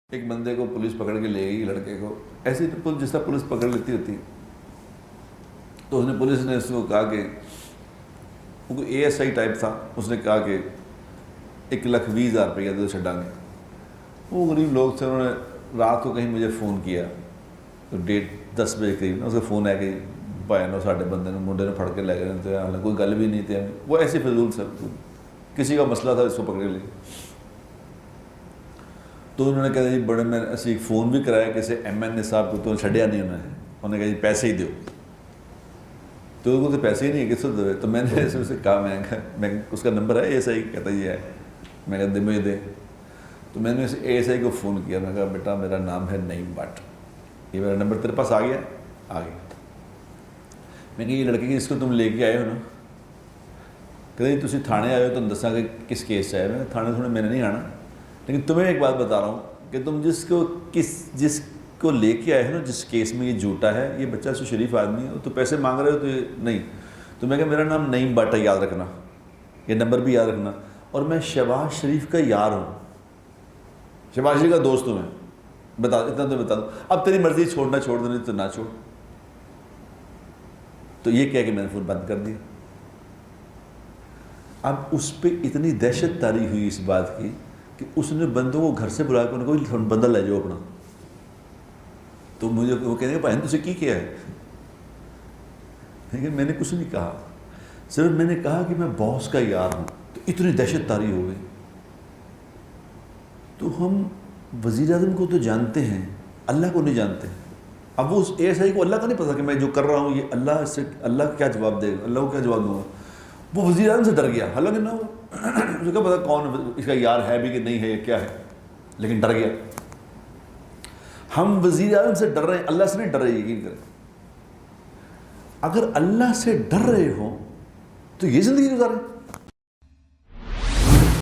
ایک بندے کو پولیس پکڑ کے لے گئی لڑکے کو، ایسے تو جس طرح پولیس پکڑ لیتی ہوتی، تو اس نے پولیس نے اس کو کہا کہ وہ اے ایس آئی ٹائپ تھا، اس نے کہا کہ 1,20,000 روپیہ دے چھڈاں گے۔ وہ غریب لوگ تھے، انہوں نے رات کو کہیں مجھے فون کیا تو 10 بجے قریب اس کا فون ہے کہ بھائی نو ساڈے بندے نے منڈے نے پھڑ کے لے گئے تھے، حالانکہ کوئی گل بھی نہیں تھی، وہ ایسے فضول سب کسی کا مسئلہ تھا، اس کو پکڑ لے۔ تو انہوں نے کہا جی بڑے میں اسی فون بھی کرایا کسی ایم این اے صاحب کو، تو چھڈیا نہیں انہوں نے کہا جی پیسے ہی دو، تو وہ تو پیسے ہی نہیں ہے کس کو دے۔ تو میں نے اس سے کہا میں اس کا نمبر ہے اے ایس آئی، کہتا یہ ہے، میں کہا مجھے دے۔ تو میں نے اس اے ایس آئی کو فون کیا، میں کہا بیٹا میرا نام ہے نعیم بٹ، یہ میرا نمبر تیرے پاس آ گیا؟ آ گیا۔ میں کہا یہ لڑکی جس کو تم لے کے آئے ہو نا، کہتے جی تسی تھانے آئے ہو تو دساں کہ کس کیس سے آئے۔ میں تھانے تھوڑے میں نے نہیں آنا، لیکن تمہیں ایک بات بتا رہا ہوں کہ تم جس کو لے کے آئے ہو نا، جس کیس میں یہ جھوٹا ہے، یہ بچہ سے شریف آدمی ہے، تو پیسے مانگ رہے ہو تو یہ نہیں۔ تو میں کہا میرا نام نعیم بٹ ہے، یاد رکھنا، یہ نمبر بھی یاد رکھنا، اور میں شہباز شریف کا یار ہوں، شہباز شریف کا دوست ہوں میں، بتا اتنا تو بتا دوں، اب تیری مرضی چھوڑنا چھوڑ دینی تو نہ چھوڑ۔ تو یہ کہہ کے میں نے فون بند کر دیا۔ اب اس پہ اتنی دہشت طاری ہوئی اس بات کی کہ اس نے بندوں کو گھر سے بلا کے انہوں نے کوئی بندہ لے جاؤ اپنا۔ تو مجھے وہ کہنے بھائی تجھے کی کیا ہے؟ لیکن میں نے کچھ نہیں کہا، صرف میں نے کہا کہ میں باس کا یار ہوں۔ تو اتنی دہشت طاری ہو گئی۔ تو ہم وزیر اعظم کو تو جانتے ہیں، اللہ کو نہیں جانتے۔ اب وہ اس اے ایس آئی کو اللہ کا نہیں پتا کہ میں جو کر رہا ہوں یہ اللہ کیا جواب دے گا، اللہ کو کیا جواب دوں گا۔ وہ وزیر اعظم سے ڈر گیا، حالانکہ نہ مجھے کیا پتا کون اس کا یار ہے بھی کہ نہیں ہے، یہ کیا ہے، لیکن ڈر گیا۔ ہم وزیر اعظم سے ڈر رہے ہیں، اللہ سے نہیں ڈر رہے، یقین کریں۔ اگر اللہ سے ڈر رہے ہوں تو یہ زندگی گزاریں۔